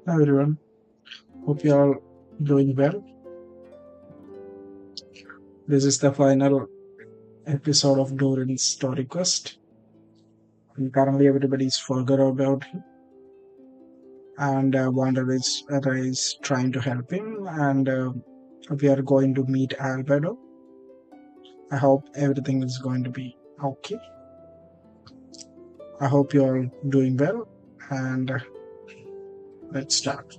Hi everyone, hope you are doing well. This is the final episode of Durin's Story Quest. And currently, everybody is forgot about him, and Wander is trying to help him, and we are going to meet Albedo. I hope everything is going to be okay. I hope you are doing well, and let's start.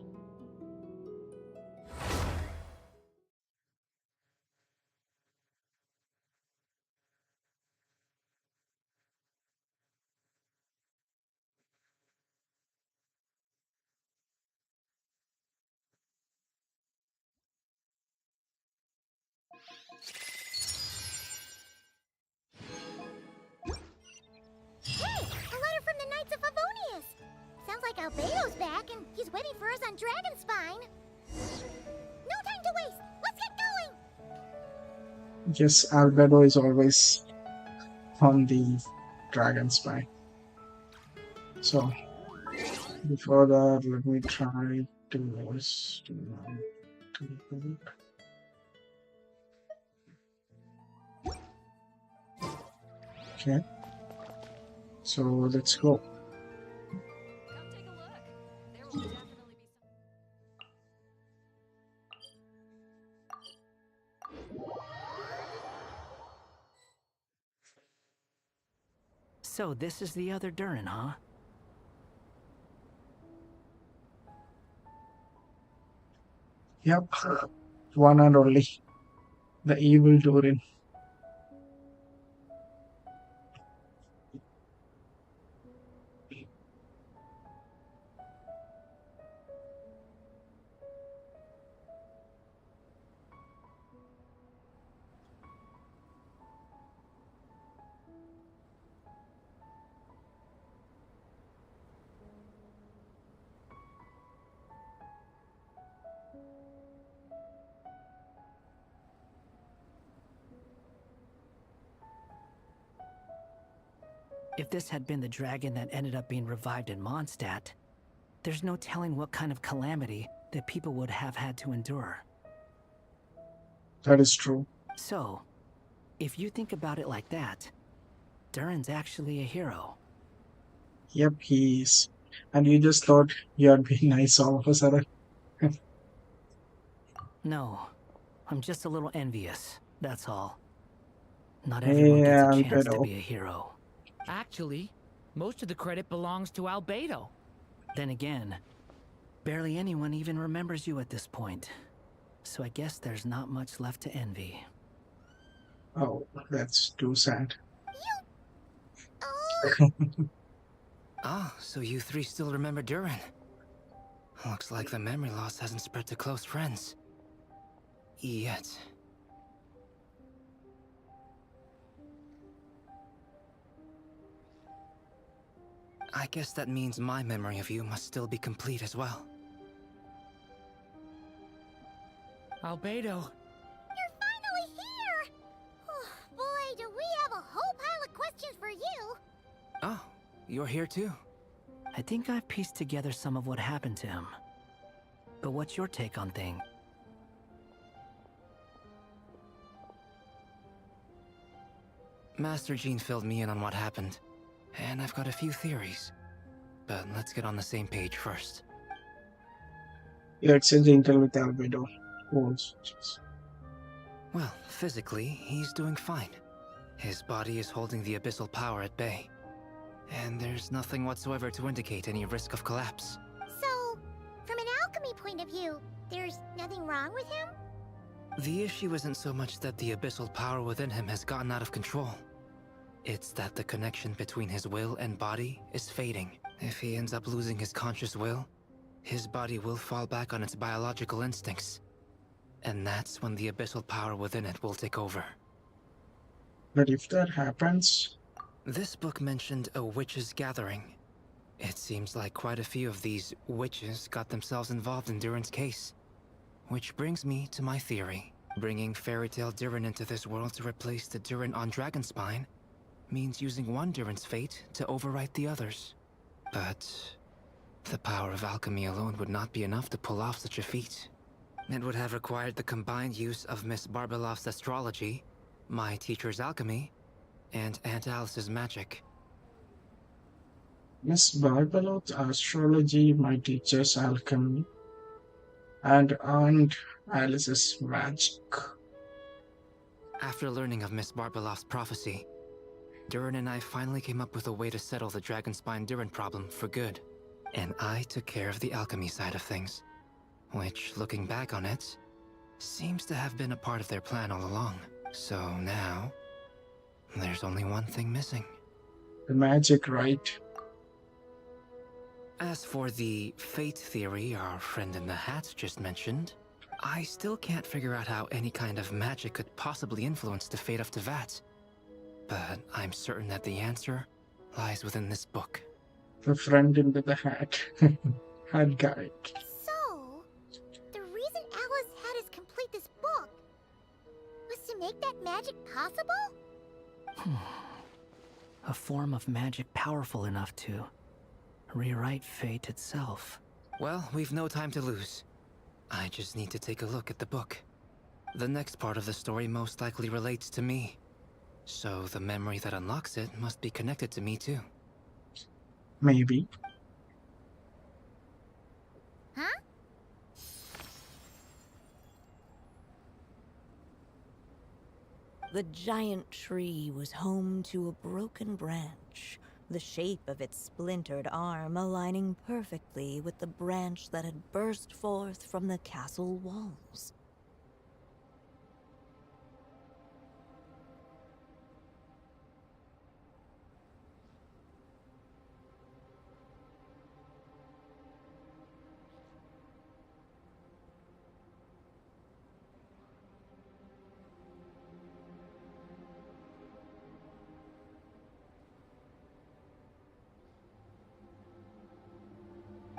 Hey, a letter from the Knights of Favonius! Sounds like Albedo's back and he's waiting for us on Dragonspine. No time to waste! Let's get going! Yes, Albedo is always on the dragon spine. So before that, let me try to okay. So let's go. So this is the other Durin, huh? Yep, one and only, the evil Durin. If this had been the dragon that ended up being revived in Mondstadt, there's no telling what kind of calamity that people would have had to endure. That is true. So, if you think about it like that, Durin's actually a hero. Yep, he is. And you just thought you'd be nice all of a sudden. No, I'm just a little envious, that's all. Not everyone Hey, gets a chance to Albedo. be a hero. Actually, most of the credit belongs to Albedo. Then again, barely anyone even remembers you at this point. So I guess there's not much left to envy. Oh, that's too sad. Oh, Ah, so you three still remember Durin. Looks like the memory loss hasn't spread to close friends. Yet. I guess that means my memory of you must still be complete as well. Albedo. you're finally here! Oh, boy, do we have a whole pile of questions for you! Oh, you're here too. I think I've pieced together some of what happened to him. But what's your take on things? Master Jean filled me in on what happened. And I've got a few theories. But let's get on the same page first. You exchange intel with Albedo. Oh, jeez. Well, physically, he's doing fine. His body is holding the abyssal power at bay. And there's nothing whatsoever to indicate any risk of collapse. So, from an alchemy point of view, there's nothing wrong with him? The issue isn't so much that the abyssal power within him has gotten out of control. It's that the connection between his will and body is fading. If he ends up losing his conscious will, his body will fall back on its biological instincts. And that's when the abyssal power within it will take over. But if that happens, This book mentioned a witches' gathering. It seems like quite a few of these witches got themselves involved in Durin's case. Which brings me to my theory. Bringing Fairy Tale Durin into this world to replace the Durin on Dragonspine means using one Durin's fate to overwrite the others. But The power of alchemy alone would not be enough to pull off such a feat. It would have required the combined use of Miss Barbeloff's astrology, my teacher's alchemy, and Aunt Alice's magic. Miss Barbalot's astrology, my teacher's alchemy, and Aunt Alice's magic. After learning of Miss Barbeloff's prophecy, Durin and I finally came up with a way to settle the Dragonspine Durin problem for good. And I took care of the alchemy side of things, which, looking back on it, seems to have been a part of their plan all along. So now, there's only one thing missing. The magic, right? As for the fate theory our friend in the hat just mentioned, I still can't figure out how any kind of magic could possibly influence the fate of Tevat. But I'm certain that the answer lies within this book. The friend in the hat. Hat guy. So, the reason Alice had us complete this book was to make that magic possible? A form of magic powerful enough to rewrite fate itself. Well, we've no time to lose. I just need to take a look at the book. The next part of the story most likely relates to me. So the memory that unlocks it must be connected to me too. Maybe. Huh? The giant tree was home to a broken branch, the shape of its splintered arm aligning perfectly with the branch that had burst forth from the castle walls.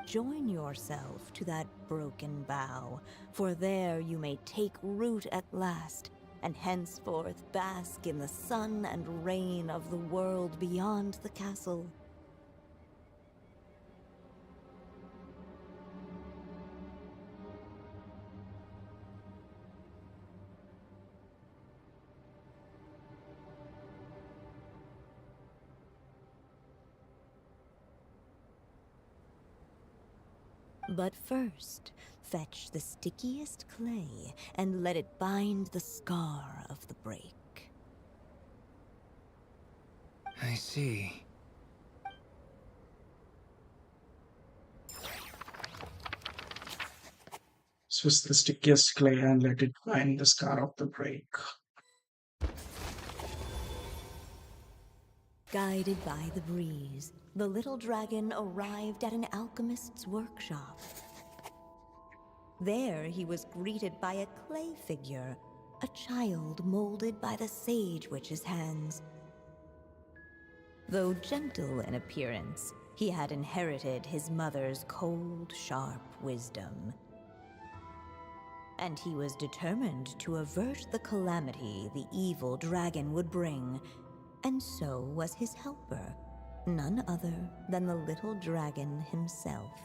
Join yourself to that broken bough, for there you may take root at last, and henceforth bask in the sun and rain of the world beyond the castle. But first, fetch the stickiest clay and let it bind the scar of the break. I see. Swiss the stickiest clay and let it bind the scar of the break. Guided by the breeze, the little dragon arrived at an alchemist's workshop. There he was greeted by a clay figure, a child molded by the sage witch's hands. Though gentle in appearance, he had inherited his mother's cold, sharp wisdom. And he was determined to avert the calamity the evil dragon would bring, and so was his helper, none other than the little dragon himself.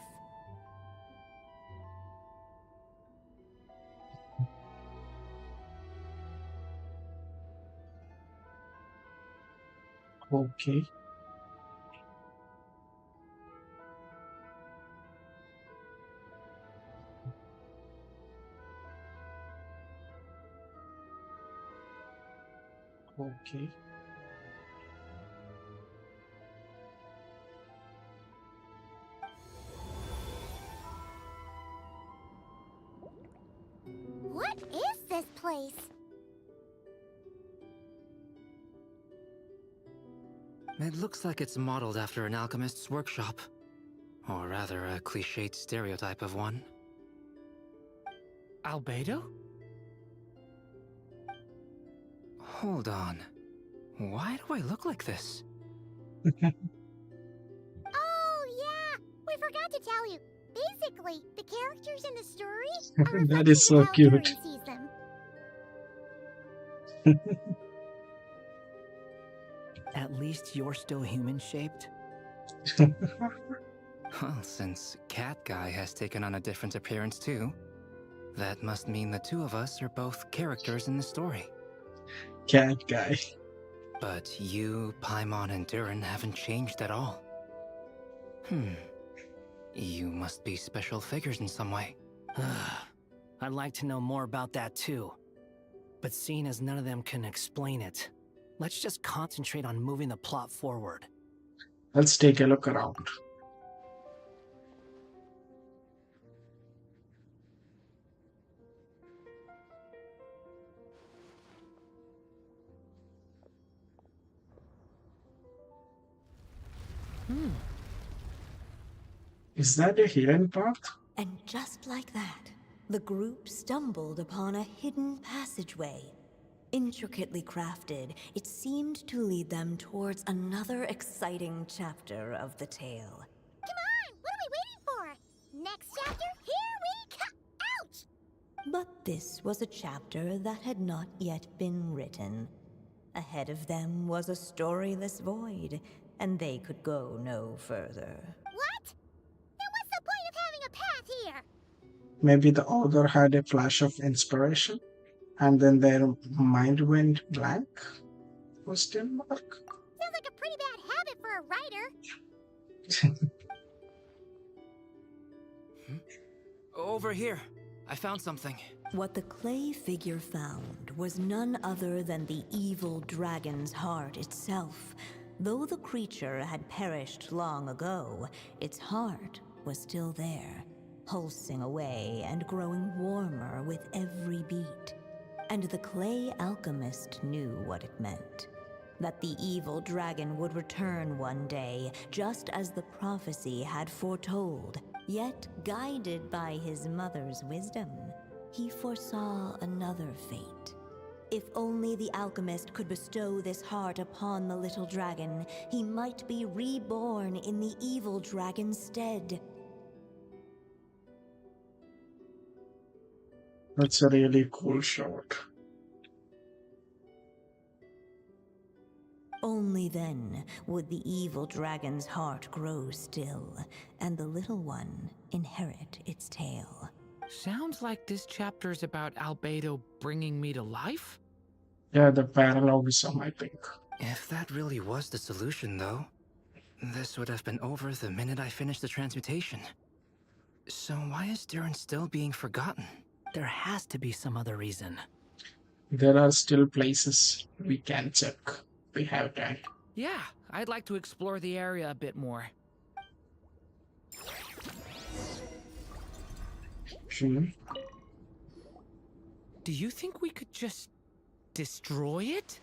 Okay. Okay. What is this place? It looks like it's modeled after an alchemist's workshop. Or rather, a cliched stereotype of one. Albedo? Hold on. Why do I look like this? Oh, yeah! We forgot to tell you. Basically, the characters in the story are That is reflected in so how cute. Durin sees them. At least you're still human-shaped? Well, since Cat Guy has taken on a different appearance too, that must mean the two of us are both characters in the story. Cat guy. But you, Paimon, and Durin haven't changed at all. You must be special figures in some way. I'd like to know more about that too. But seeing as none of them can explain it, let's just concentrate on moving the plot forward. Let's take a look around. Is that a hidden path? And just like that, the group stumbled upon a hidden passageway. Intricately crafted, it seemed to lead them towards another exciting chapter of the tale. Come on! What are we waiting for? Next chapter? Here we come! Ouch! But this was a chapter that had not yet been written. Ahead of them was a storyless void, and they could go no further. What? Then what's the point of having a path here? Maybe the author had a flash of inspiration and then their mind went blank? Question mark? Sounds like a pretty bad habit for a writer. Over here. I found something. What the clay figure found was none other than the evil dragon's heart itself. Though the creature had perished long ago, its heart was still there, pulsing away and growing warmer with every beat. And the clay alchemist knew what it meant. That the evil dragon would return one day, just as the prophecy had foretold. Yet, guided by his mother's wisdom, he foresaw another fate. If only the alchemist could bestow this heart upon the little dragon, he might be reborn in the evil dragon's stead. That's a really cool shot. Only then would the evil dragon's heart grow still, and the little one inherit its tale. Sounds like this chapter's about Albedo bringing me to life? Yeah, the parallelism, I think. If that really was the solution, though, this would have been over the minute I finished the transmutation. So why is Durin still being forgotten? There has to be some other reason. There are still places we can check. We have time. Yeah, I'd like to explore the area a bit more. Do you think we could just destroy it?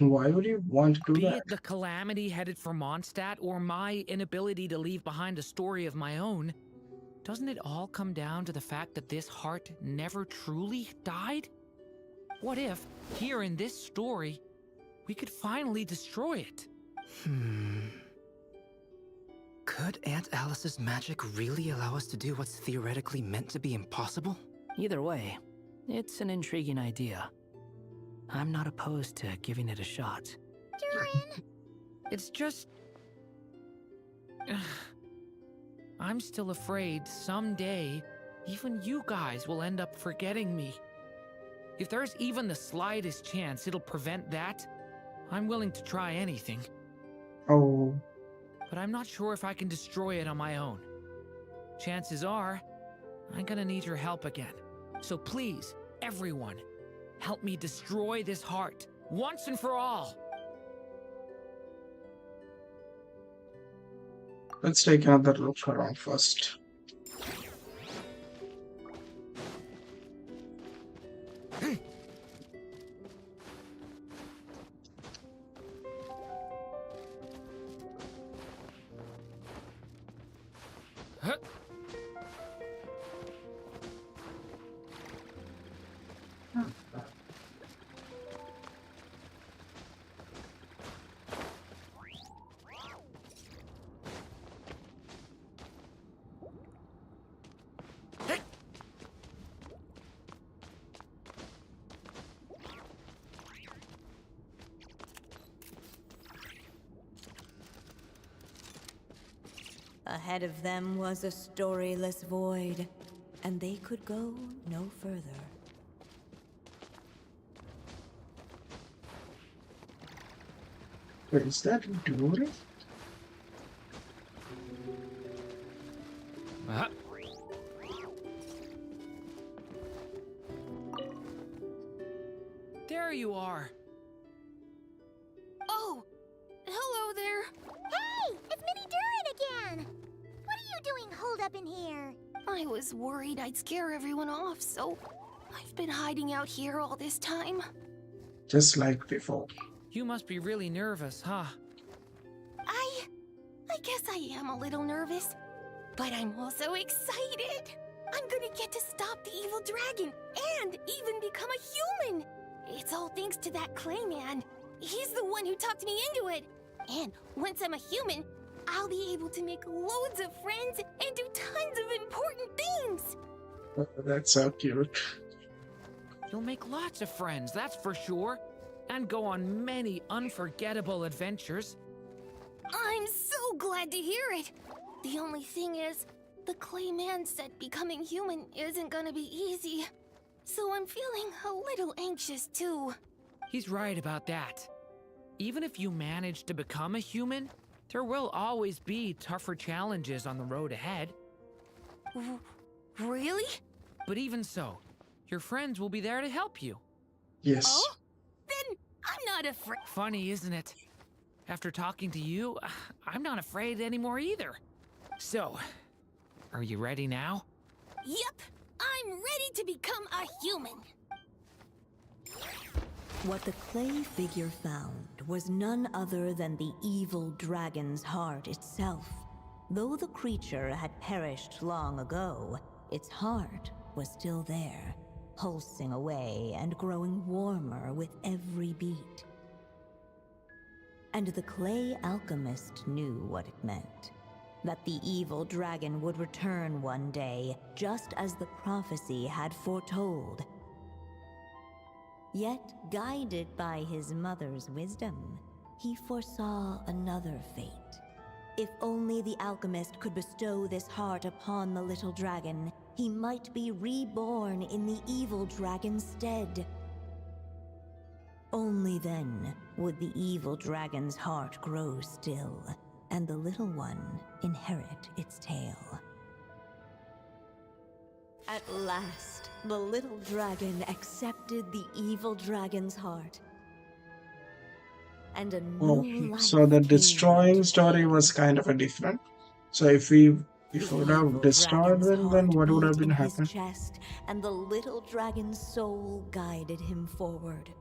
Why would you want to do Be that? it the calamity headed for Mondstadt or my inability to leave behind a story of my own, doesn't it all come down to the fact that this heart never truly died? What if, here in this story, we could finally destroy it? Could Aunt Alice's magic really allow us to do what's theoretically meant to be impossible? Either way, it's an intriguing idea. I'm not opposed to giving it a shot. Durin! It's just... I'm still afraid someday, even you guys will end up forgetting me. If there's even the slightest chance it'll prevent that, I'm willing to try anything. Oh, But I'm not sure if I can destroy it on my own. Chances are, I'm gonna need your help again. So please, everyone, help me destroy this heart, once and for all! let's take another look around first. Huh? Ahead of them was a storyless void, and they could go no further. Wait, is that Durin? Uh, there you are. Oh, hello there. Hey, it's Mini Durin again. What are you doing holed up in here? I was worried I'd scare everyone off, so I've been hiding out here all this time. Just like before. You must be really nervous, huh? I guess I am a little nervous, but I'm also excited. I'm gonna get to stop the evil dragon and even become a human. It's all thanks to that clay man. He's the one who talked me into it. And once I'm a human, I'll be able to make loads of friends and do tons of important things. Oh, that's so cute. You'll make lots of friends, that's for sure. And go on many unforgettable adventures. I'm so glad to hear it. The only thing is, the clay man said becoming human isn't gonna be easy. So I'm feeling a little anxious too. He's right about that. Even if you manage to become a human, there will always be tougher challenges on the road ahead. Really? But even so, your friends will be there to help you. Yes. Oh? Then I'm not afraid. Funny, isn't it? After talking to you, I'm not afraid anymore either. So, are you ready now? Yep, I'm ready to become a human. What the clay figure found was none other than the evil dragon's heart itself. Though the creature had perished long ago, its heart was still there, pulsing away and growing warmer with every beat. And the clay alchemist knew what it meant. That the evil dragon would return one day, just as the prophecy had foretold. Yet, guided by his mother's wisdom, he foresaw another fate. If only the alchemist could bestow this heart upon the little dragon, he might be reborn in the evil dragon's stead. Only then would the evil dragon's heart grow still, and the little one inherit its tale. At last, the little dragon accepted the evil dragon's heart. And a new life So the came destroying into story being. was kind of a different. So if we The would have evil destroyed dragon's them, then heart what would beat have been in his happened? chest, and the little dragon's soul guided him forward.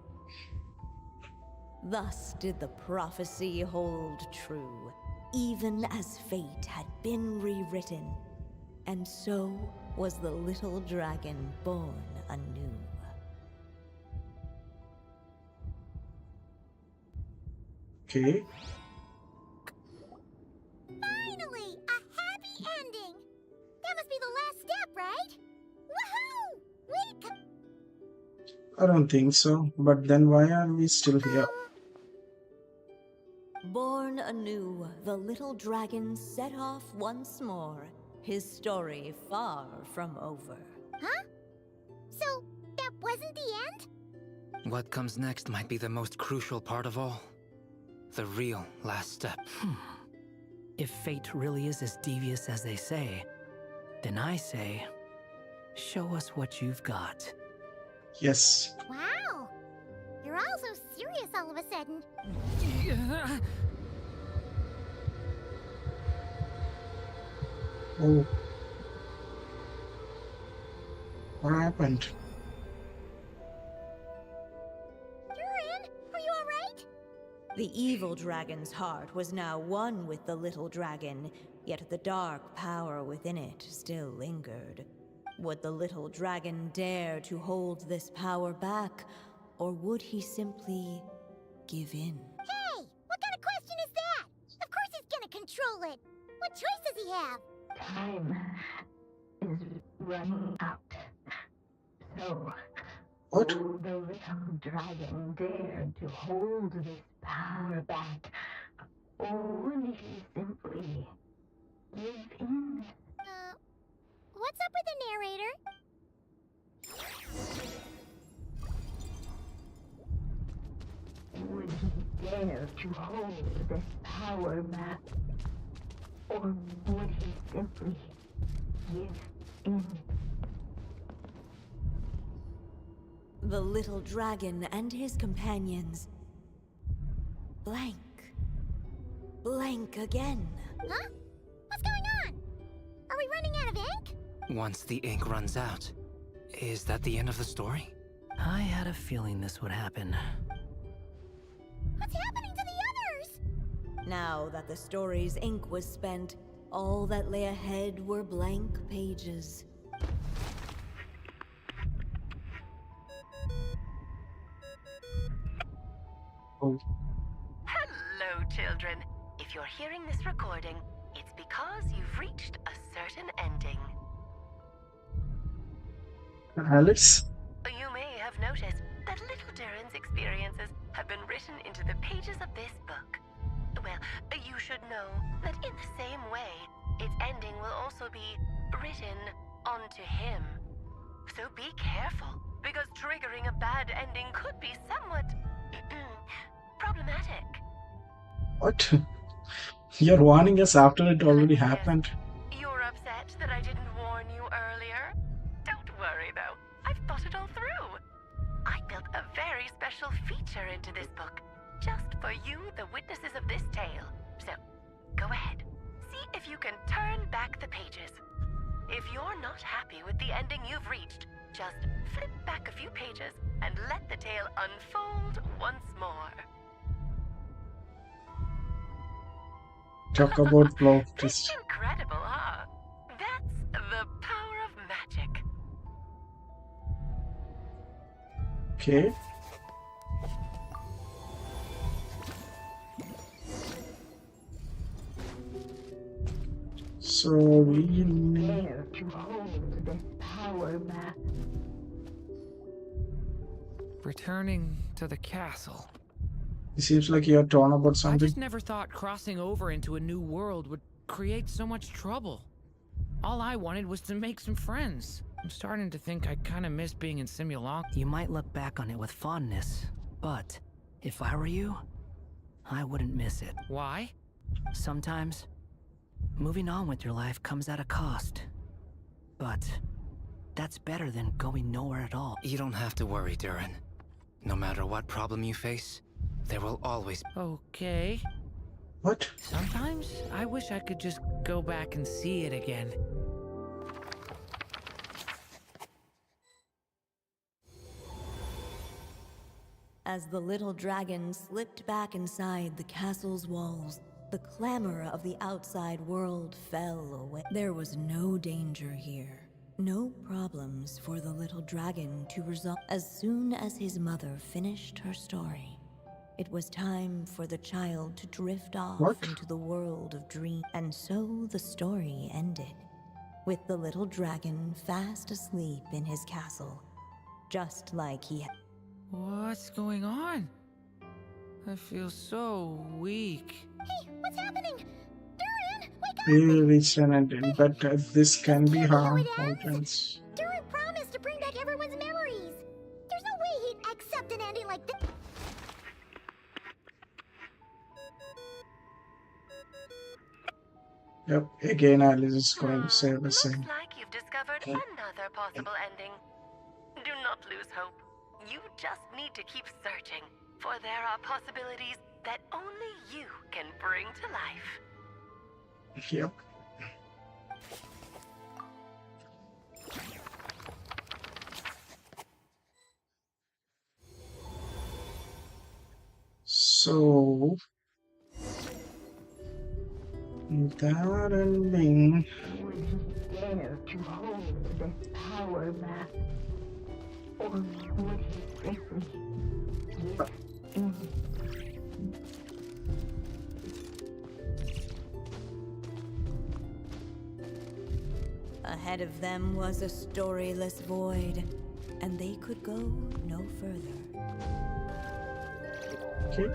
Thus did the prophecy hold true, even as fate had been rewritten. And so was the little dragon born anew. Okay. Finally, a happy ending. That must be the last step, right? Woohoo! I don't think so. But then why are we still here? Born anew, the little dragon set off once more, his story far from over. Huh? So, that wasn't the end? What comes next might be the most crucial part of all. The real last step. If fate really is as devious as they say, then I say, show us what you've got. Yes. Wow. You're all so serious all of a sudden. Oh. What happened? Durin, are you alright? The evil dragon's heart was now one with the little dragon, yet the dark power within it still lingered. Would the little dragon dare to hold this power back, or would he simply give in? Hey, what kind of question is that? Of course he's gonna control it. What choice does he have? Time is running out. So, What? will the little dragon dare to hold this power back? Or will he simply Give in. What's up with the narrator? Would he dare to hold this power map? Or would he simply give in? The little dragon and his companions. Blank. Blank again. Huh? What's going on? Are we running out of ink? Once the ink runs out, is that the end of the story? I had a feeling this would happen. What's happening to the others? Now that the story's ink was spent, all that lay ahead were blank pages. Oh, Hello, children. If you're hearing this recording, it's because you've reached a certain ending. Alice? You may have noticed that little Durin's experiences have been written into the pages of this book. Well, you should know that in the same way, its ending will also be written onto him. So be careful, because triggering a bad ending could be somewhat problematic. What? You're warning us after it already happened. You're upset that I didn't warn you earlier? Don't worry, though. I've thought it all through. I built a very special feature into this book, just for you, the witnesses of this tale. So, go ahead. See if you can turn back the pages. If you're not happy with the ending you've reached, just flip back a few pages and let the tale unfold once more. Talk about plot twist. Incredible, huh? That's the power of magic. Okay. So we need... Dare to hold this power map? Returning to the castle. It seems like you're torn about I something. just never thought crossing over into a new world would create so much trouble. All I wanted was to make some friends. I'm starting to think I kind of miss being in Simulacrum. You might look back on it with fondness, but if I were you, I wouldn't miss it. Why? Sometimes, moving on with your life comes at a cost. But that's better than going nowhere at all. You don't have to worry, Durin. No matter what problem you face, there will always... Okay. What? Sometimes I wish I could just go back and see it again. As the little dragon slipped back inside the castle's walls, the clamor of the outside world fell away. There was no danger here. No problems for the little dragon to resolve. As soon as his mother finished her story, it was time for the child to drift off What? into the world of dreams. And so the story ended, with the little dragon fast asleep in his castle, just like he had. What's going on? I feel so weak. Hey, what's happening? Durin, wake up! We reached an ending, but this can be harmful. Friends. Durin promised to bring back everyone's memories. There's no way he'd accept an ending like this. Yep, again Alice is going to say the Looks same. like you've discovered another possible ending. Do not lose hope. You just need to keep searching, for there are possibilities that only you can bring to life. Yep. So that ending. Would he dare to hold this power map? Or would he simply give in? Ahead of them was a storyless void, and they could go no further. Okay.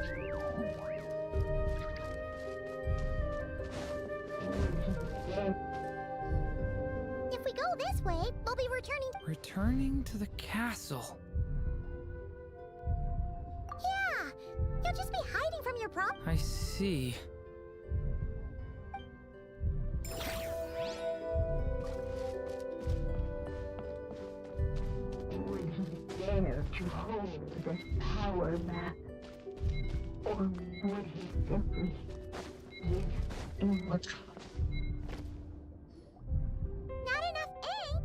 Would he returning. Returning to the castle. Yeah, you'll just be hiding from your problem. I see. Would he dare to hold this power map? Or would he simply give in? What? Not enough ink?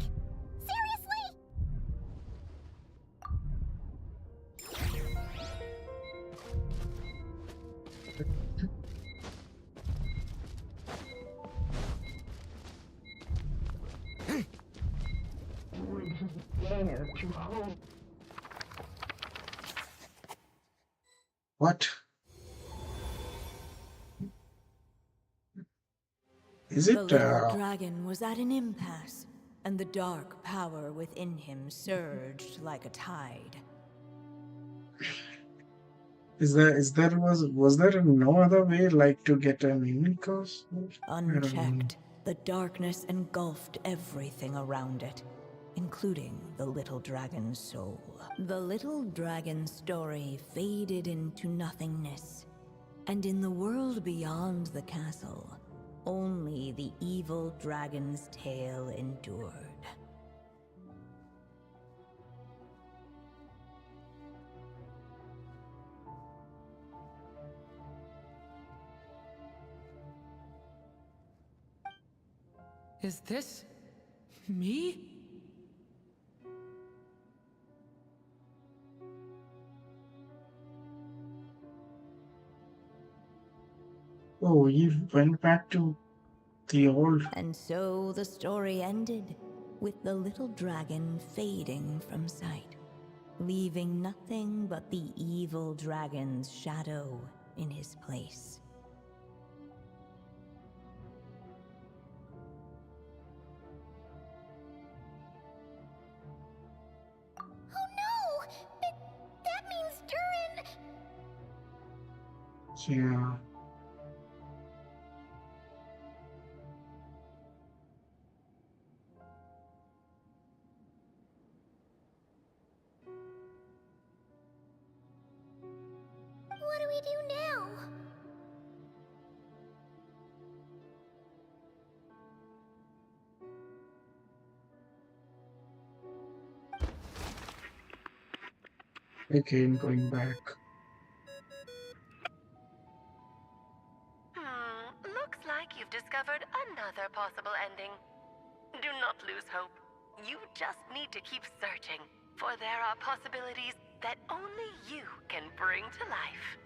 Seriously? Would he dare to hold? What? Is The it little dragon was at an impasse, and the dark power within him surged like a tide. is there was there no other way like to get an ink or something? I don't know. Unchecked, the darkness engulfed everything around it, including the little dragon's soul. The little dragon's story faded into nothingness, and in the world beyond the castle, only the evil dragon's tale endured. Is this me? Oh, he went back to the old. And so the story ended, with the little dragon fading from sight, leaving nothing but the evil dragon's shadow in his place. Oh no! That means Durin... Yeah. What do we do now? Again, going back. Looks like you've discovered another possible ending. Do not lose hope. You just need to keep searching, for there are possibilities that only you can bring to life.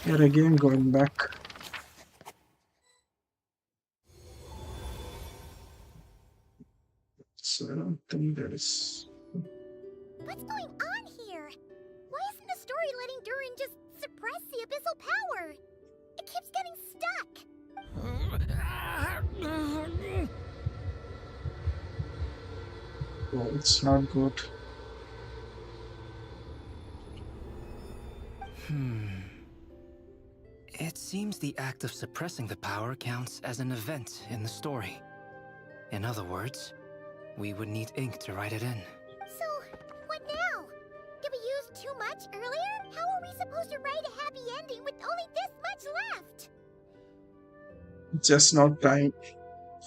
Yet again, going back. So I don't think there is. What's going on here? Why isn't the story letting Durin just suppress the abyssal power? It keeps getting stuck. Oh, it's not good. It seems the act of suppressing the power counts as an event in the story. In other words, we would need ink to write it in. So, what now? Did we use too much earlier? How are we supposed to write a happy ending with only this much left? It's just not time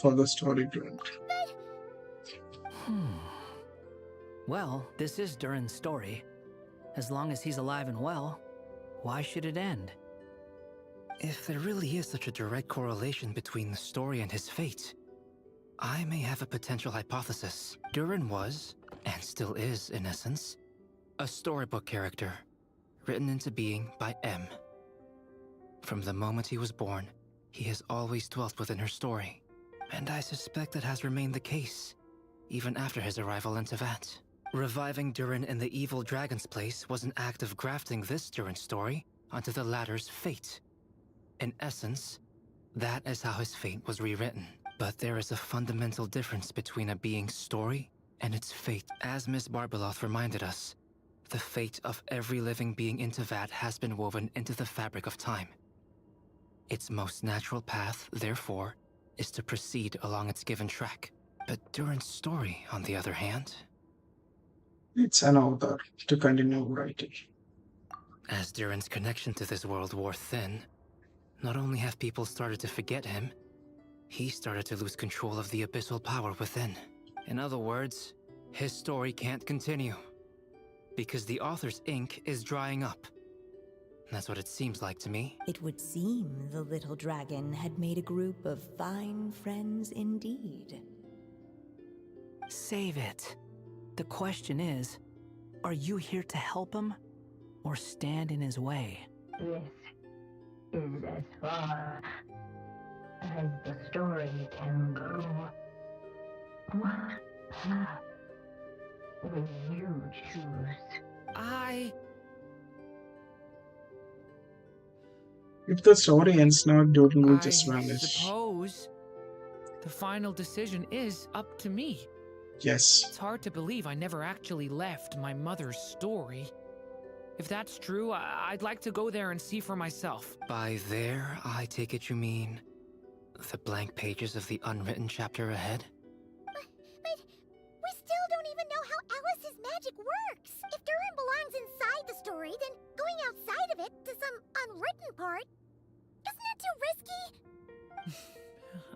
for the story to end. Well, this is Durin's story. As long as he's alive and well, why should it end? If there really is such a direct correlation between the story and his fate, I may have a potential hypothesis. Durin was, and still is in essence, a storybook character, written into being by M. From the moment he was born, he has always dwelt within her story, and I suspect that has remained the case, even after his arrival in Tevat. Reviving Durin in the evil dragon's place was an act of grafting this Durin story onto the latter's fate. In essence, that is how his fate was rewritten. But there is a fundamental difference between a being's story and its fate. As Miss Barbeloth reminded us, the fate of every living being in Tevat has been woven into the fabric of time. Its most natural path, therefore, is to proceed along its given track. But Durin's story, on the other hand, It's an author to continue writing. as Durin's connection to this world wore thin, not only have people started to forget him, he started to lose control of the abyssal power within. In other words, his story can't continue, because the author's ink is drying up. That's what it seems like to me. It would seem the little dragon had made a group of fine friends indeed. Save it. The question is, are you here to help him or stand in his way? This is as far as the story can go. What path will you choose? If the story ends now, Durin will just I vanish. suppose the final decision is up to me. Yes. It's hard to believe I never actually left my mother's story. If that's true, I'd like to go there and see for myself. By there, I take it you mean the blank pages of the unwritten chapter ahead? But we still don't even know how Alice's magic works. If Durin belongs inside the story, then going outside of it to some unwritten part, isn't that too risky?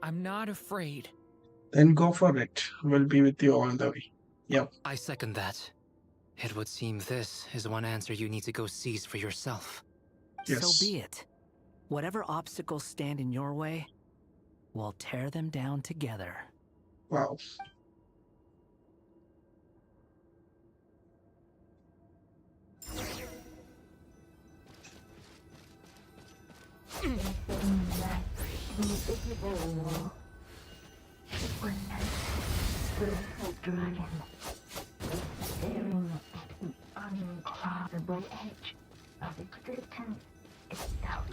I'm not afraid. Then go for it. We'll be with you all the way. Yep. I second that. It would seem this is one answer you need to go seize for yourself. Yes. So be it. Whatever obstacles stand in your way, we'll tear them down together. Wow. Invisible. When the little dragon was staring at an uncrossable edge of existence itself,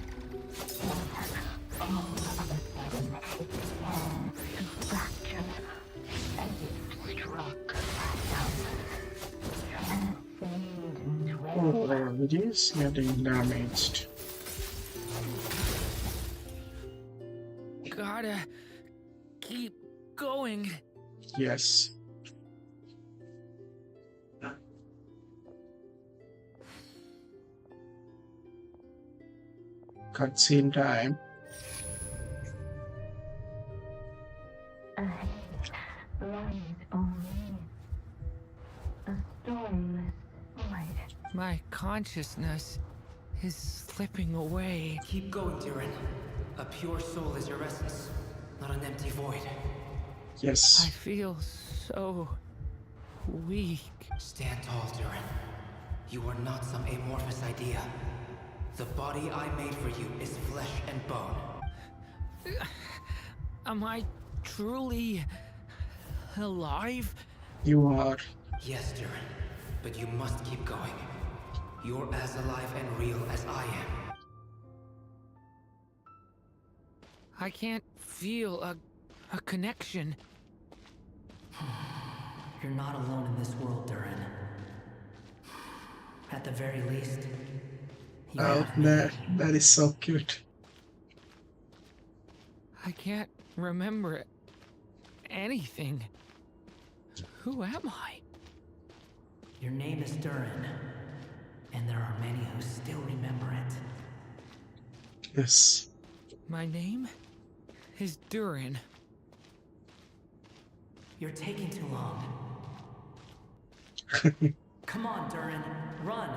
and all of a sudden it began to fracture as if struck by some transcendent wave. It is getting damaged. Gotta keep going. Yes. Cutscene time. Ahead lies only a stormless void. My consciousness is slipping away. Keep going, Durin. A pure soul is your essence, not an empty void. I Yes. feel so weak. Stand tall, Durin. You are not some amorphous idea. The body I made for you is flesh and bone. Am I truly alive? You are. Yes, Durin, but you must keep going. You're as alive and real as I am. I can't feel a connection. You're not alone in this world, Durin. At the very least, you Oh, have me. that is so cute. I can't remember anything. Who am I? Your name is Durin, and there are many who still remember it. Yes. My name is Durin. You're taking too long. Come on, Durin, run!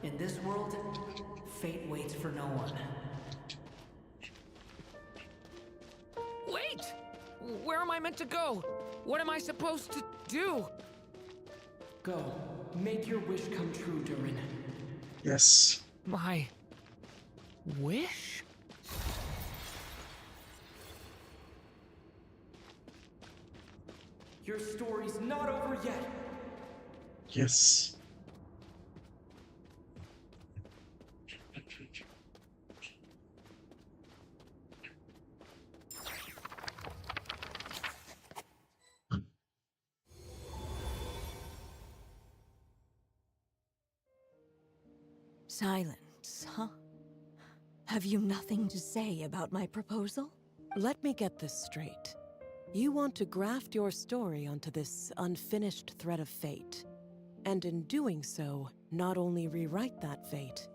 In this world, fate waits for no one. Wait! Where am I meant to go? What am I supposed to do? Go, make your wish come true, Durin. Yes. My wish? Your story's not over yet. Yes. Silence, huh? Have you nothing to say about my proposal? Let me get this straight. You want to graft your story onto this unfinished thread of fate, and in doing so, not only rewrite that fate,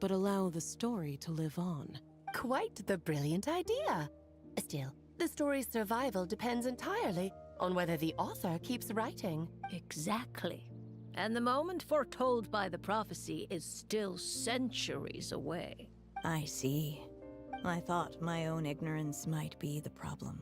but allow the story to live on. Quite the brilliant idea. Still, the story's survival depends entirely on whether the author keeps writing. Exactly. And the moment foretold by the prophecy is still centuries away. I see. I thought my own ignorance might be the problem.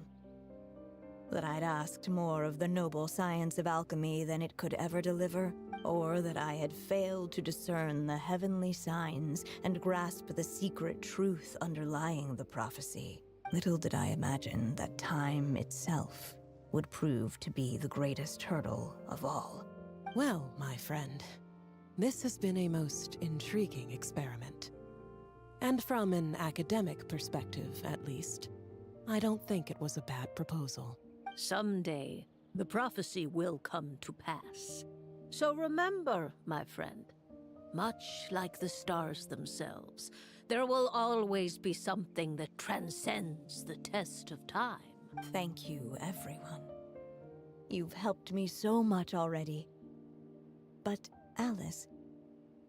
That I'd asked more of the noble science of alchemy than it could ever deliver, or that I had failed to discern the heavenly signs and grasp the secret truth underlying the prophecy. Little did I imagine that time itself would prove to be the greatest hurdle of all. Well, my friend, this has been a most intriguing experiment. And from an academic perspective, at least, I don't think it was a bad proposal. Someday, the prophecy will come to pass. So remember, my friend, much like the stars themselves, there will always be something that transcends the test of time. Thank you, everyone. You've helped me so much already. But, Alice,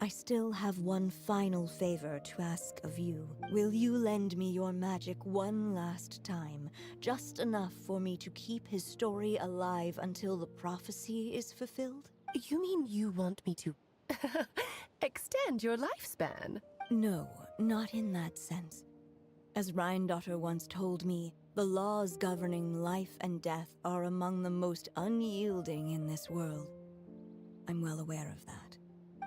I still have one final favor to ask of you. Will you lend me your magic one last time, just enough for me to keep his story alive until the prophecy is fulfilled? You mean you want me to extend your lifespan? No, not in that sense. As Rhindaughter once told me, the laws governing life and death are among the most unyielding in this world. I'm well aware of that.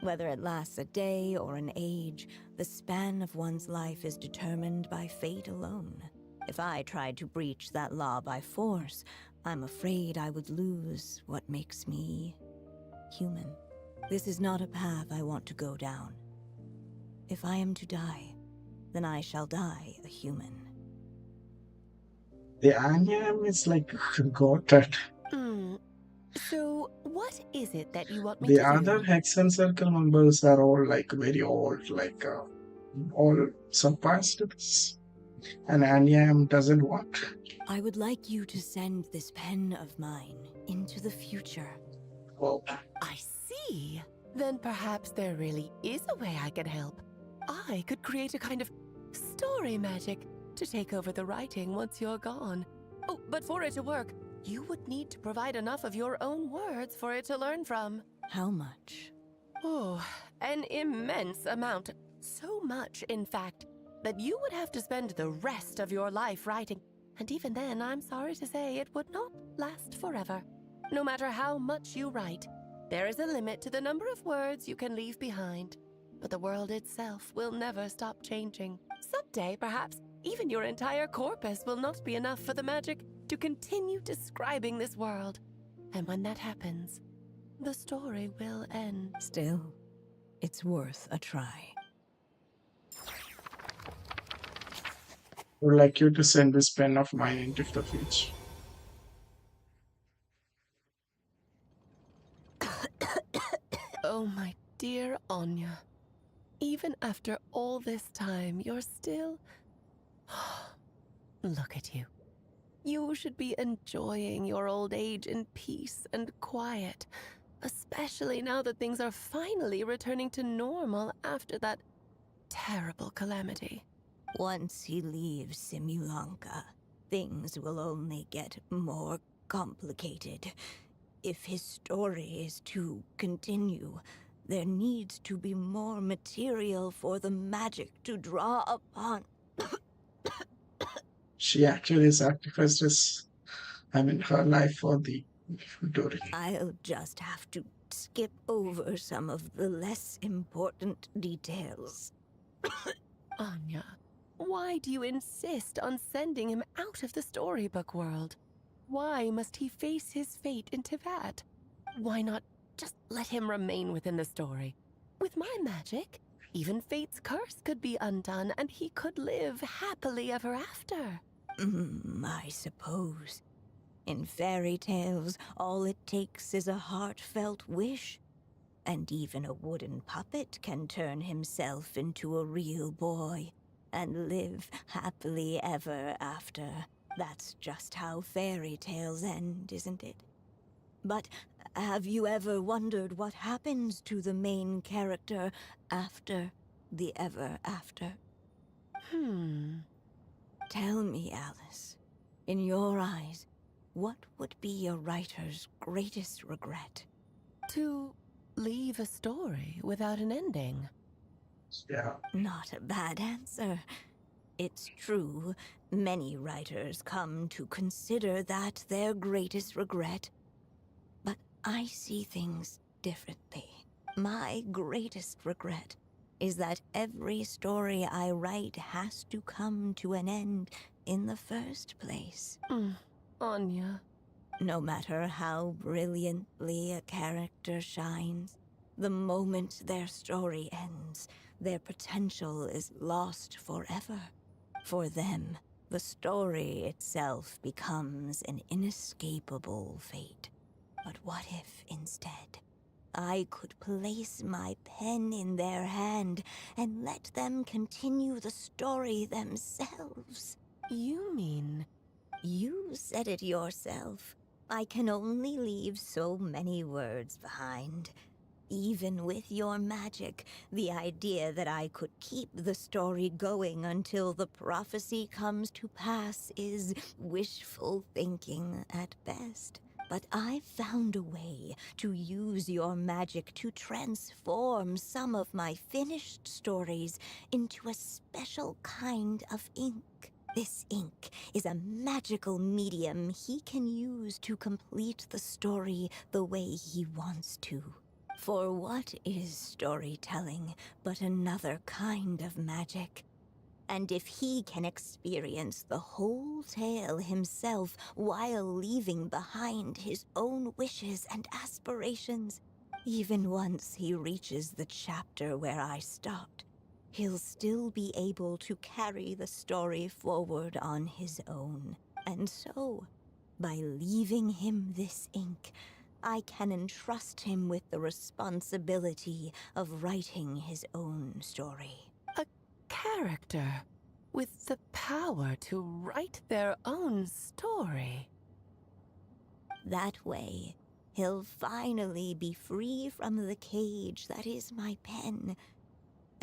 Whether it lasts a day or an age, the span of one's life is determined by fate alone. If I tried to breach that law by force, I'm afraid I would lose what makes me human. This is not a path I want to go down. If I am to die, then I shall die a human. The anime is like got it. So, what is it that you want me The to other do? Hex and Circle members are all like very old, like all surpassed this. And Anyam doesn't want. I would like you to send this pen of mine into the future. Oh, I see. Then perhaps there really is a way I can help. I could create a kind of story magic to take over the writing once you're gone. Oh, but for it to work, you would need to provide enough of your own words for it to learn from. How much? Oh, an immense amount. So much, in fact, that you would have to spend the rest of your life writing. And even then, I'm sorry to say, it would not last forever. No matter how much you write, there is a limit to the number of words you can leave behind. But the world itself will never stop changing. Someday, perhaps, even your entire corpus will not be enough for the magic to continue describing this world. And when that happens, the story will end. Still, it's worth a try. I would like you to send this pen of mine into the future. Oh, my dear Anya. Even after all this time, you're still... Look at you. You should be enjoying your old age in peace and quiet, especially now that things are finally returning to normal after that terrible calamity. Once he leaves Simulanka, things will only get more complicated. If his story is to continue, there needs to be more material for the magic to draw upon. She actually sacrificed her life for the Durin. I'll just have to skip over some of the less important details. Anya, why do you insist on sending him out of the storybook world? Why must he face his fate into that? Why not just let him remain within the story? With my magic, even fate's curse could be undone and he could live happily ever after. I suppose. In fairy tales, all it takes is a heartfelt wish. And even a wooden puppet can turn himself into a real boy. and live happily ever after. That's just how fairy tales end, isn't it? But have you ever wondered what happens to the main character after the ever after? Tell me, Alice, in your eyes, what would be a writer's greatest regret? To leave a story without an ending. Yeah. Not a bad answer. It's true, many writers come to consider that their greatest regret. But I see things differently. My greatest regret is that every story I write has to come to an end in the first place. Anya. No matter how brilliantly a character shines, the moment their story ends, their potential is lost forever. For them, the story itself becomes an inescapable fate. But what if, instead, I could place my pen in their hand and let them continue the story themselves? You mean... You said it yourself. I can only leave so many words behind. Even with your magic, the idea that I could keep the story going until the prophecy comes to pass is wishful thinking at best. But I've found a way to use your magic to transform some of my finished stories into a special kind of ink. This ink is a magical medium he can use to complete the story the way he wants to. For what is storytelling but another kind of magic? And if he can experience the whole tale himself while leaving behind his own wishes and aspirations, even once he reaches the chapter where I stopped, he'll still be able to carry the story forward on his own. And so, by leaving him this ink, I can entrust him with the responsibility of writing his own story. A character with the power to write their own story. That way, he'll finally be free from the cage that is my pen.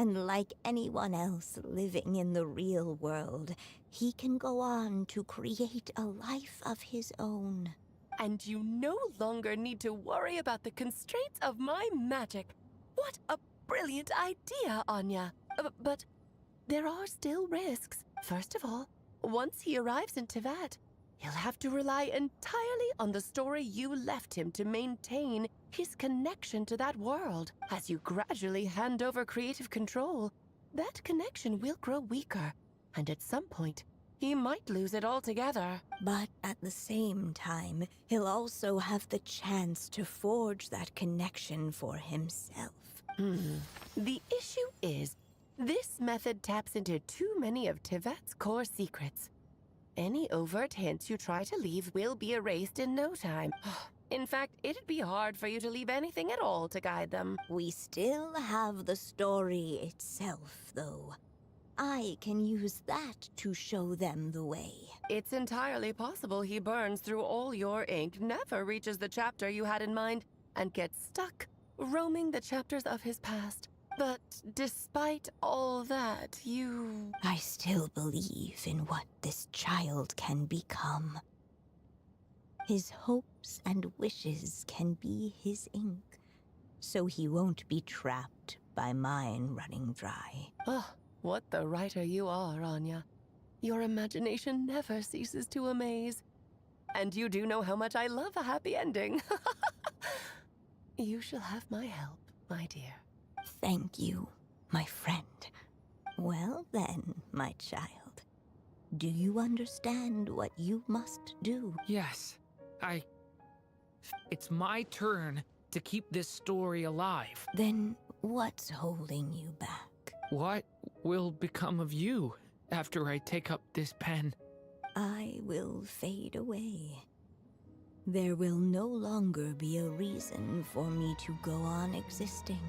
And like anyone else living in the real world, he can go on to create a life of his own. And you no longer need to worry about the constraints of my magic. What a brilliant idea, Anya. But there are still risks. First of all, once he arrives in Teyvat, he'll have to rely entirely on the story you left him to maintain his connection to that world. As you gradually hand over creative control, that connection will grow weaker, and at some point, he might lose it altogether. But at the same time, he'll also have the chance to forge that connection for himself. The issue is, this method taps into too many of Teyvat's core secrets. Any overt hints you try to leave will be erased in no time. In fact, it'd be hard for you to leave anything at all to guide them. We still have the story itself, though. I can use that to show them the way. It's entirely possible he burns through all your ink, never reaches the chapter you had in mind, and gets stuck, roaming the chapters of his past. But despite all that, I still believe in what this child can become. His hopes and wishes can be his ink, so he won't be trapped by mine running dry. Oh, what the writer you are, Anya. Your imagination never ceases to amaze. And you do know how much I love a happy ending. You shall have my help, my dear. Thank you, my friend. Well then, my child. Do you understand what you must do? Yes, It's my turn to keep this story alive. Then what's holding you back? What will become of you after I take up this pen? I will fade away. There will no longer be a reason for me to go on existing.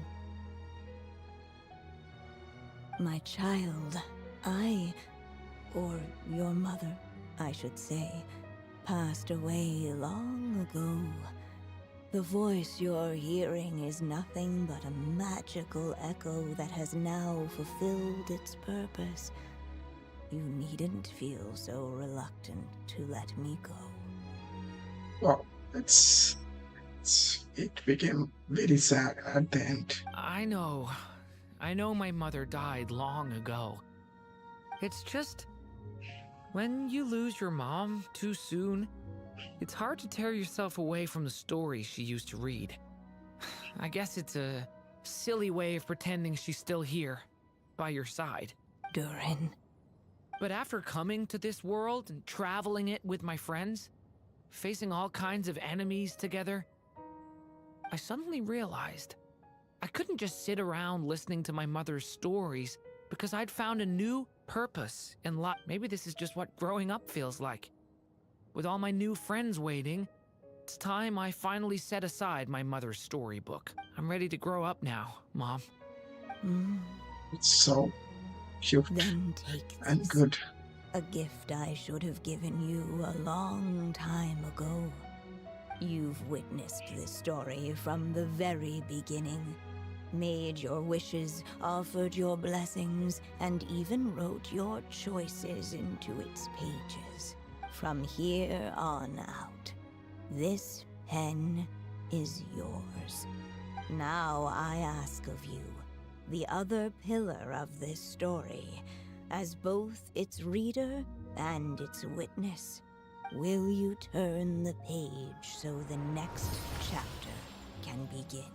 My child, or your mother, I should say, passed away long ago. The voice you're hearing is nothing but a magical echo that has now fulfilled its purpose. You needn't feel so reluctant to let me go. Well, it became very sad at the end. I know my mother died long ago. It's just, when you lose your mom too soon, it's hard to tear yourself away from the stories she used to read. I guess it's a silly way of pretending she's still here, by your side. Durin. But after coming to this world and traveling it with my friends, facing all kinds of enemies together, I suddenly realized I couldn't just sit around listening to my mother's stories because I'd found a new purpose in life. Maybe this is just what growing up feels like. With all my new friends waiting, it's time I finally set aside my mother's storybook. I'm ready to grow up now, Mom. It's so cute Then take and this. good. A gift I should have given you a long time ago. You've witnessed this story from the very beginning. Made your wishes, offered your blessings, and even wrote your choices into its pages. From here on out, this pen is yours. Now I ask of you, the other pillar of this story, as both its reader and its witness, will you turn the page so the next chapter can begin?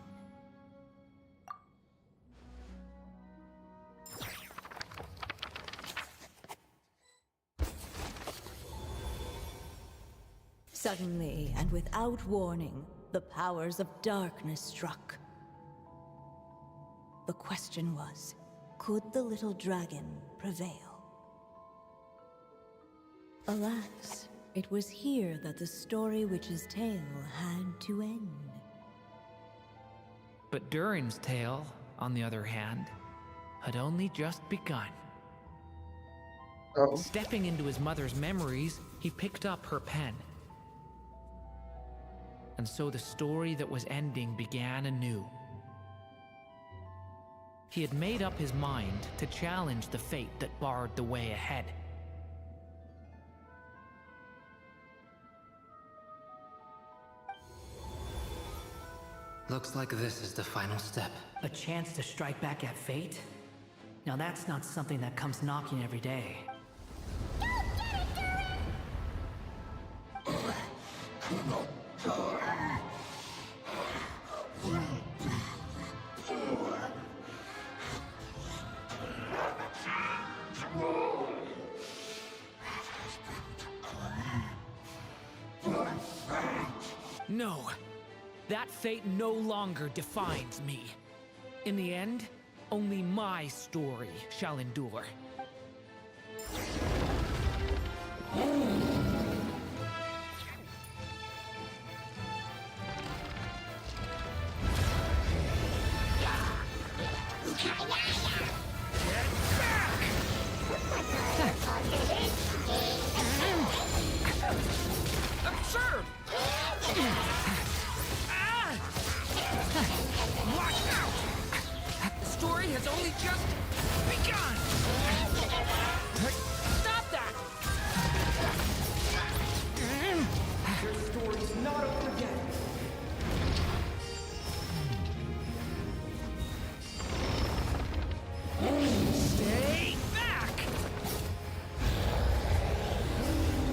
Suddenly, and without warning, the powers of darkness struck. The question was, could the little dragon prevail? Alas, it was here that the story witch's tale had to end. But Durin's tale, on the other hand, had only just begun. Oh, Stepping into his mother's memories, he picked up her pen. And so the story that was ending began anew. He had made up his mind to challenge the fate that barred the way ahead. Looks like this is the final step. A chance to strike back at fate? Now that's not something that comes knocking every day. No, that fate no longer defines me. In the end, only my story shall endure. Absurd! Watch out! The story has only just begun! Stop that! Your story's not over yet. Stay back!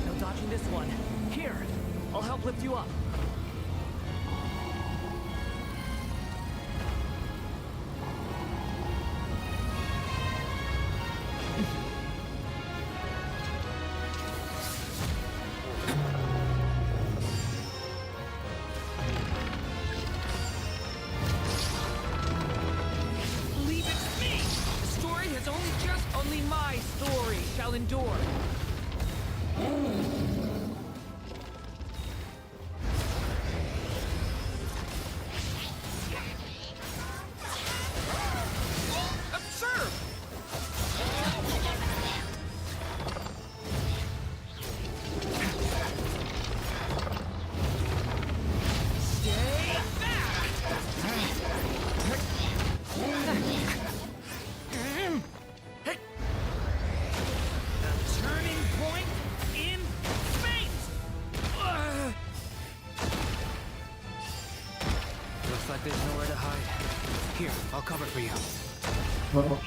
No dodging this one. Here, I'll help lift you up. Leave it to me! The story has only my story shall endure. Observe! for you. Oh,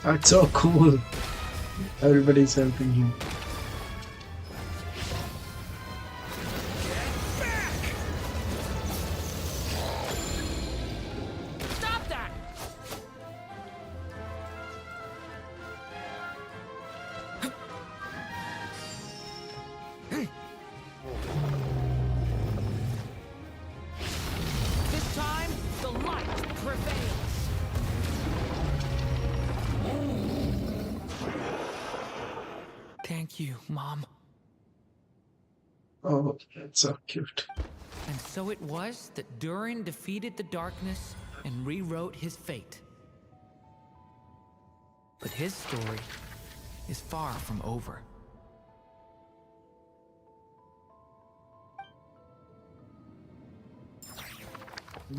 that's so cool. Everybody's helping him. Stop that! This time, the light prevails. Thank you, Mom. Oh, that's so cute. And so it was that Durin defeated the darkness and rewrote his fate. But his story is far from over.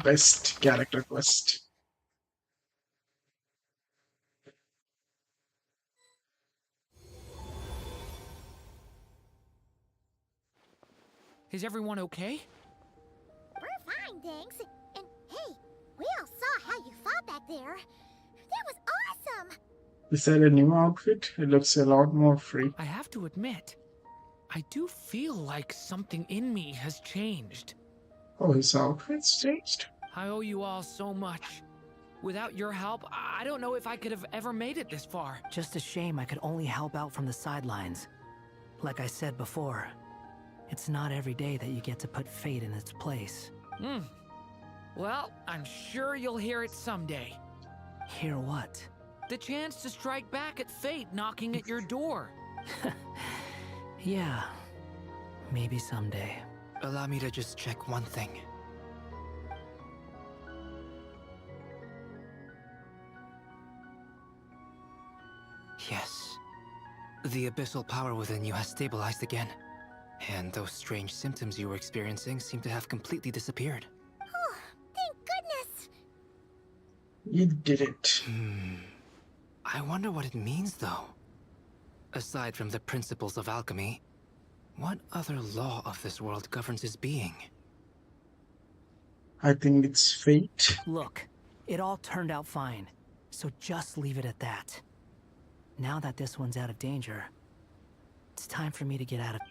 Best character quest. Is everyone okay? We're fine, thanks. And hey, we all saw how you fought back there. That was awesome! Is that a new outfit? It looks a lot more free. I have to admit, I do feel like something in me has changed. Oh, his outfit's changed? I owe you all so much. Without your help, I don't know if I could have ever made it this far. Just a shame I could only help out from the sidelines. Like I said before, it's not every day that you get to put fate in its place. Well, I'm sure you'll hear it someday. Hear what? The chance to strike back at fate knocking at your door. Yeah, maybe someday. Allow me to just check one thing. Yes. The abyssal power within you has stabilized again. And those strange symptoms you were experiencing seem to have completely disappeared. Oh, thank goodness! You did it. I wonder what it means, though. Aside from the principles of alchemy, what other law of this world governs his being? I think it's fate. Look, it all turned out fine, so just leave it at that. Now that this one's out of danger, it's time for me to get out of...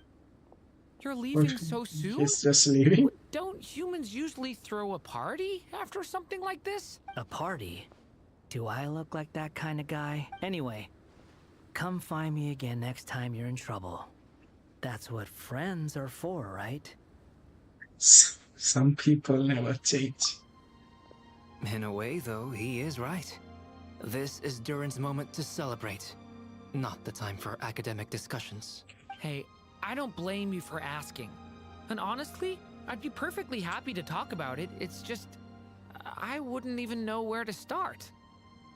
You're leaving so soon? He's just leaving? Don't humans usually throw a party after something like this? A party? Do I look like that kind of guy? Anyway, come find me again next time you're in trouble. That's what friends are for, right? Some people never change. In a way, though, he is right. This is Durin's moment to celebrate, not the time for academic discussions. Hey, I don't blame you for asking. And honestly, I'd be perfectly happy to talk about it. It's just, I wouldn't even know where to start.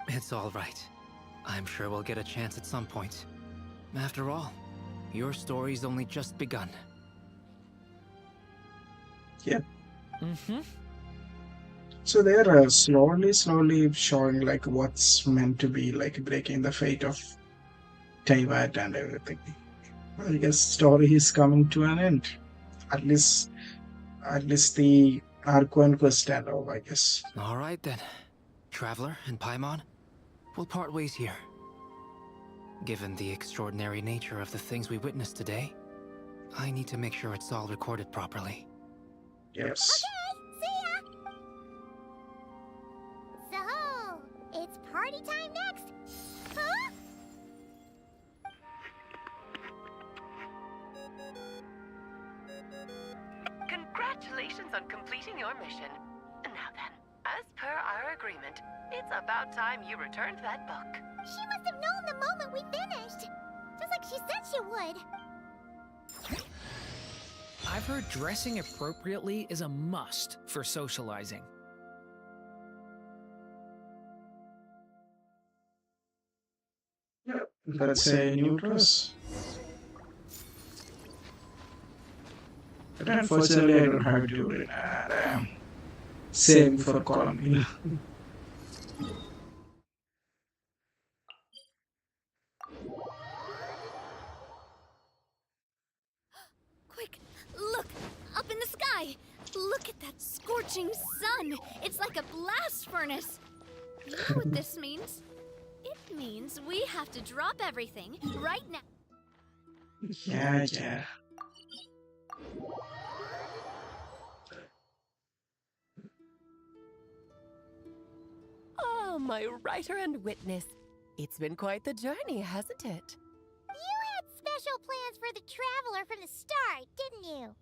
It's all right. I'm sure we'll get a chance at some point. After all, your story's only just begun. Yeah. Mm-hmm. So they're slowly showing like what's meant to be like breaking the fate of Teyvat and everything. I guess story is coming to an end. At least the Arquan quest and all, I guess. All right then. Traveler and Paimon, we'll part ways here. Given the extraordinary nature of the things we witnessed today, I need to make sure it's all recorded properly. Yes. Okay, see ya! So, it's party time next! Huh? Congratulations on completing your mission. Now then, as per our agreement, it's about time you returned that book. She must have known the moment we finished! Just like she said she would! I've heard dressing appropriately is a must for socializing. Let's say new dress. But unfortunately, I don't have Durin. Same for Colombia. Quick, look! Up in the sky! Look Look at that scorching sun! It's like a blast furnace! You know what this means? It means we have to drop everything right now. Yeah, yeah. Oh, my writer and witness. It's been quite the journey, hasn't it? You had special plans for the Traveler from the start, didn't you?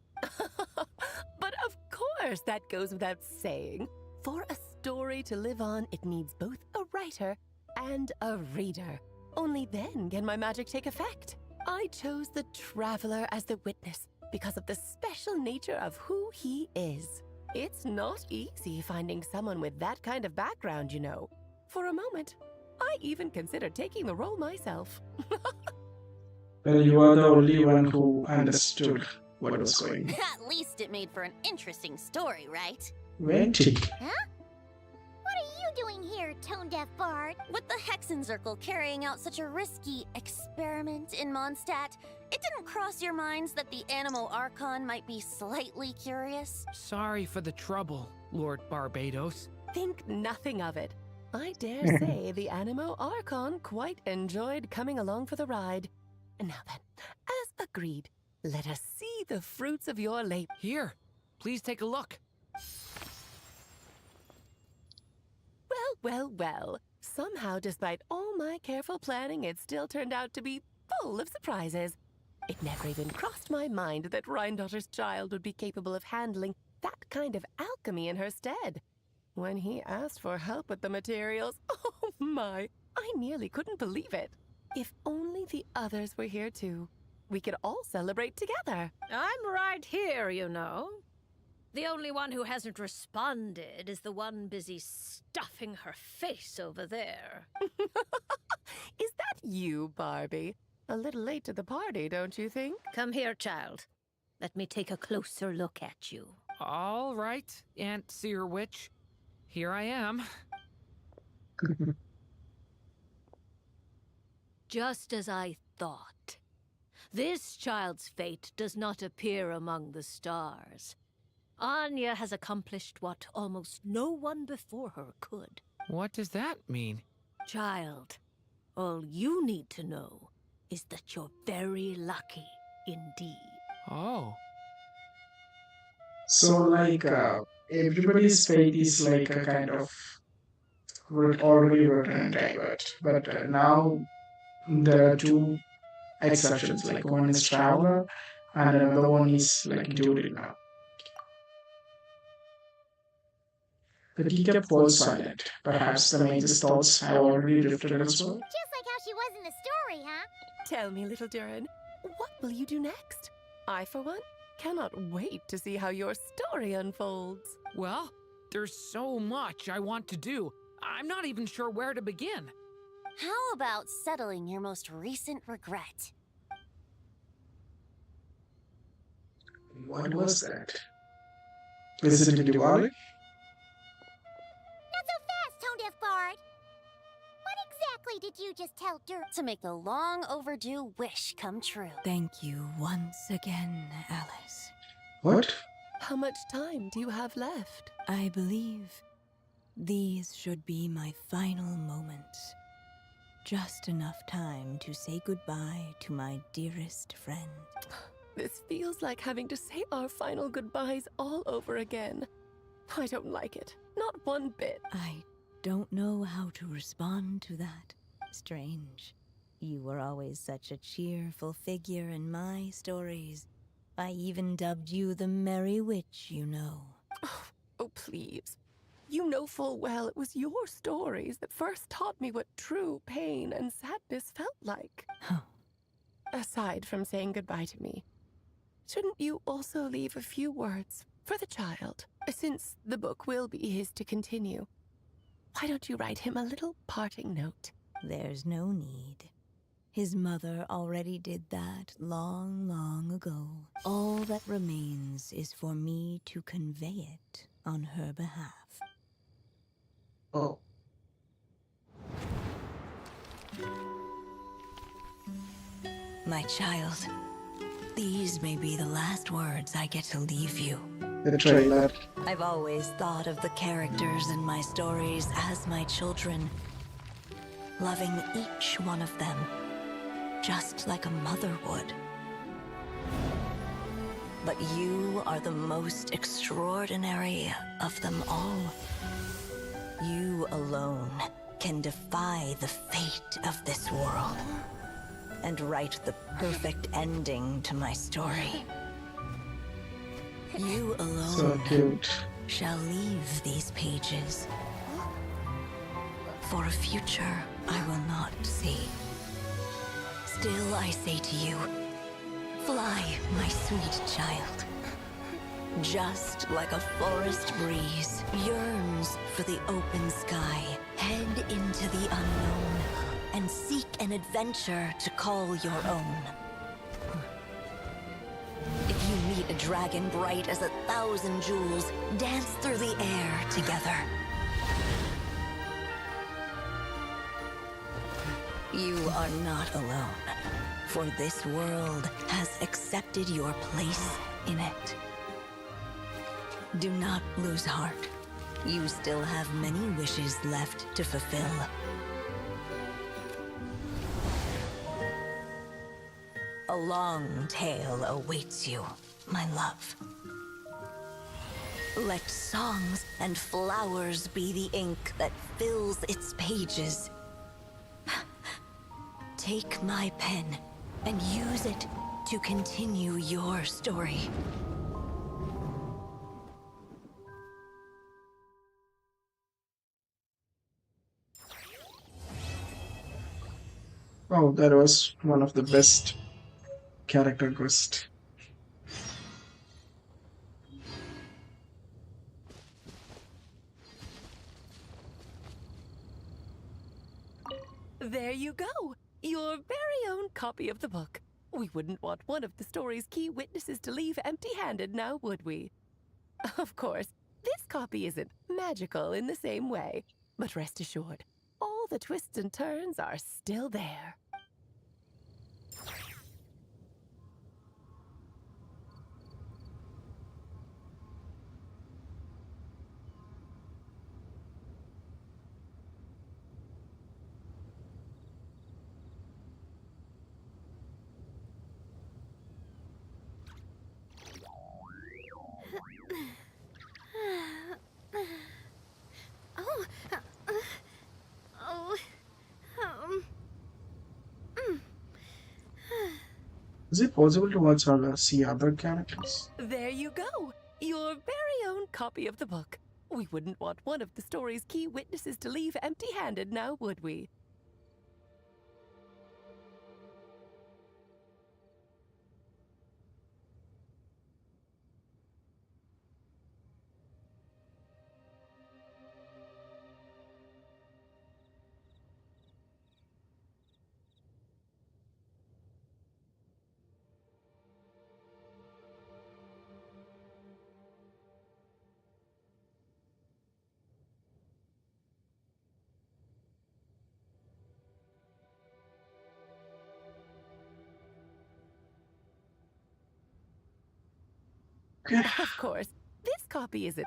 But of course, that goes without saying. For a story to live on, it needs both a writer and a reader. Only then can my magic take effect. I chose the Traveler as the witness because of the special nature of who he is. It's not easy finding someone with that kind of background, you know. For a moment, I even considered taking the role myself. Well, you are the only one who understood what was going on. At least it made for an interesting story, right? Venti. Huh? What are you doing here, tone-deaf bard? With the Hexenzirkel carrying out such a risky experiment in Mondstadt, it didn't cross your minds that the Animo Archon might be slightly curious? Sorry for the trouble, Lord Barbados. Think nothing of it. I dare say the Animo Archon quite enjoyed coming along for the ride. And now then, as agreed, let us see the fruits of your labor. Here, please take a look. Well. Somehow, despite all my careful planning, it still turned out to be full of surprises. It never even crossed my mind that Rhindotter's child would be capable of handling that kind of alchemy in her stead. When he asked for help with the materials, oh my, I nearly couldn't believe it. If only the others were here too. We could all celebrate together. I'm right here, you know. The only one who hasn't responded is the one busy stuffing her face over there. Is that you, Barbie? A little late to the party, don't you think? Come here, child. Let me take a closer look at you. All right, Aunt Seer Witch. Here I am. Just as I thought. This child's fate does not appear among the stars. Anya has accomplished what almost no one before her could. What does that mean? Child, all you need to know is that you're very lucky indeed. Oh. So, like, everybody's fate is like a kind of already written and divert. But now there are two exceptions. Like, one is Traveler, and another one is like Durin now. But he kept false silent. Perhaps the mage's thoughts have already drifted elsewhere. Just like how she was in the story, huh? Tell me, little Durin, what will you do next? I, for one, cannot wait to see how your story unfolds. Well, there's so much I want to do. I'm not even sure where to begin. How about settling your most recent regret? What was that? Visiting Diwali? Not so fast, tone-deaf bard. What exactly did you just tell Durin? To make a long overdue wish come true. Thank you once again, Alice. What? How much time do you have left? I believe these should be my final moments. Just enough time to say goodbye to my dearest friend. This feels like having to say our final goodbyes all over again. I don't like it. Not one bit. I don't know how to respond to that. Strange. You were always such a cheerful figure in my stories. I even dubbed you the Merry Witch, you know. Oh, please. You know full well it was your stories that first taught me what true pain and sadness felt like. Oh. Aside from saying goodbye to me, shouldn't you also leave a few words for the child? Since the book will be his to continue, why don't you write him a little parting note? There's no need. His mother already did that long, long ago. All that remains is for me to convey it on her behalf. Oh. My child, these may be the last words I get to leave you. the trailer. I've always thought of the characters in my stories as my children, loving each one of them, just like a mother would. But you are the most extraordinary of them all. You alone can defy the fate of this world and write the perfect ending to my story. You alone So cute. shall leave these pages for a future I will not see. Still I say to you, fly, my sweet child. Just like a forest breeze yearns for the open sky, head into the unknown and seek an adventure to call your own. If you meet a dragon bright as 1,000 jewels, dance through the air together. You are not alone, for this world has accepted your place in it. Do not lose heart. You still have many wishes left to fulfill. A long tale awaits you, my love. Let songs and flowers be the ink that fills its pages. Take my pen and use it to continue your story. Oh, that was one of the best character quest. There you go! Your very own copy of the book. We wouldn't want one of the story's key witnesses to leave empty-handed now, would we? Of course, this copy isn't magical in the same way, but rest assured, all the twists and turns are still there. Oh, oh, mm. Is it possible to watch or see other characters? There you go! Your very own copy of the book. We wouldn't want one of the story's key witnesses to leave empty-handed now, would we? Of course, this copy isn't.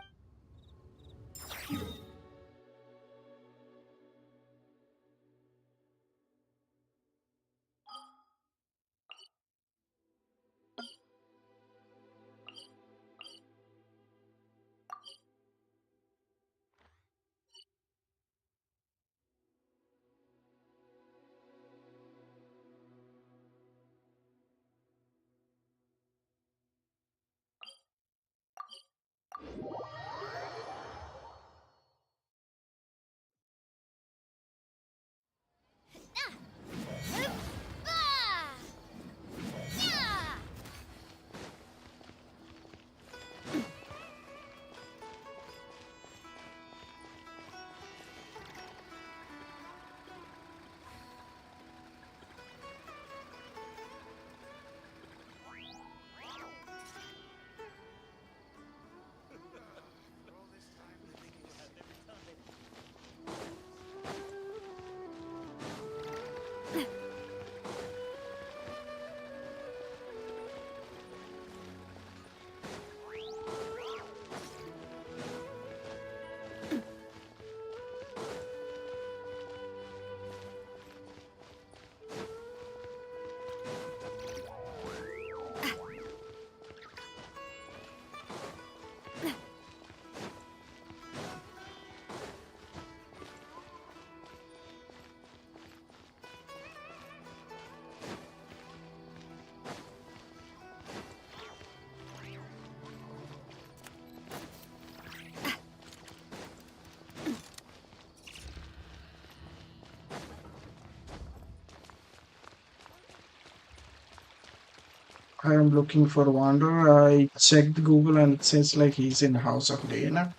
I am looking for Wander. I checked Google and it says like he's in House of Dana.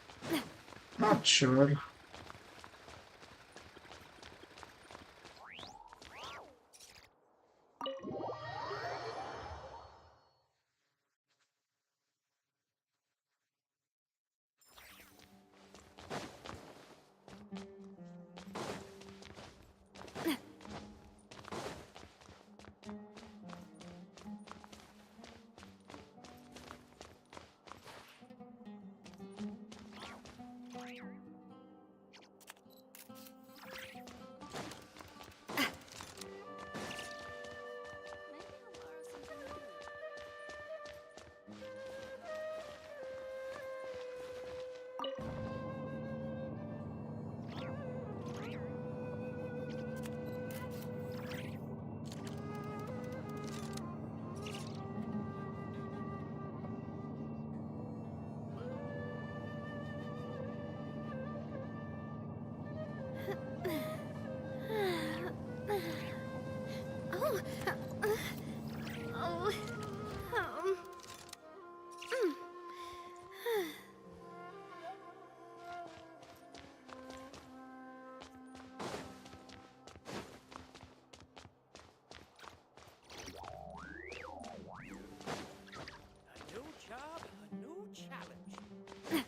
Not sure. Oh, oh, um, A new job, a new challenge.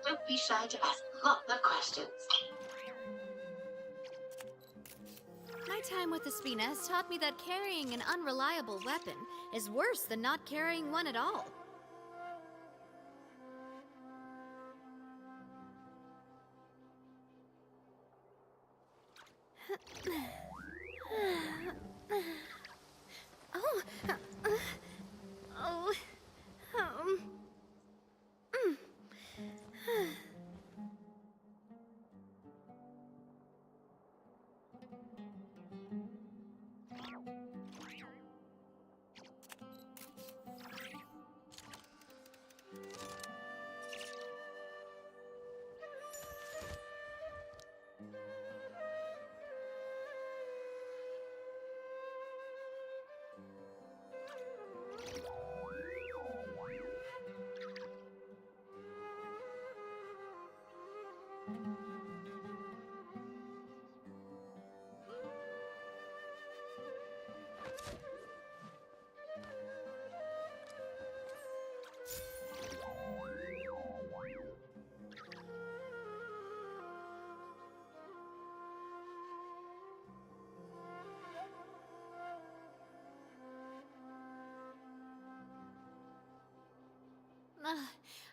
Don't be shy to ask lots of questions. my time with the Spina has taught me that carrying an unreliable weapon is worse than not carrying one at all. Oh, oh, um,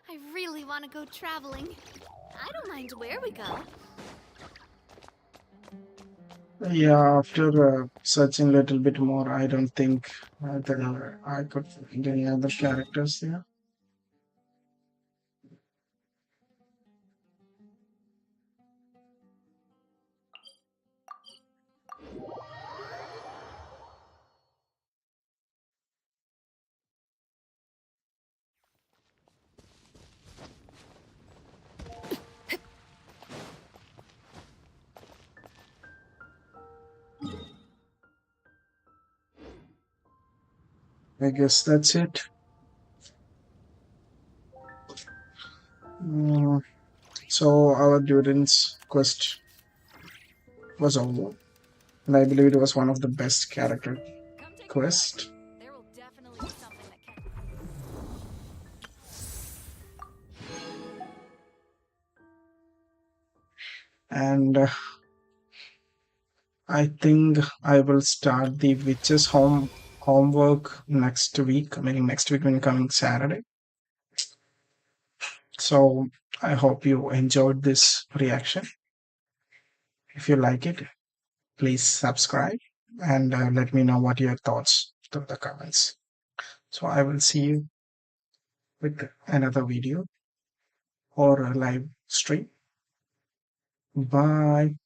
I really want to go traveling. I don't mind where we go. Yeah, after searching a little bit more, I don't think I could find any other characters there. I guess that's it. Mm, so our Durin's quest was over, and I believe it was one of the best character quest. There will definitely be something that can. And I think I will start the witch's home homework next week, meaning next week when coming Saturday. So I hope you enjoyed this reaction. If you like it, please subscribe and let me know what your thoughts through the comments. So I will see you with another video or a live stream. Bye.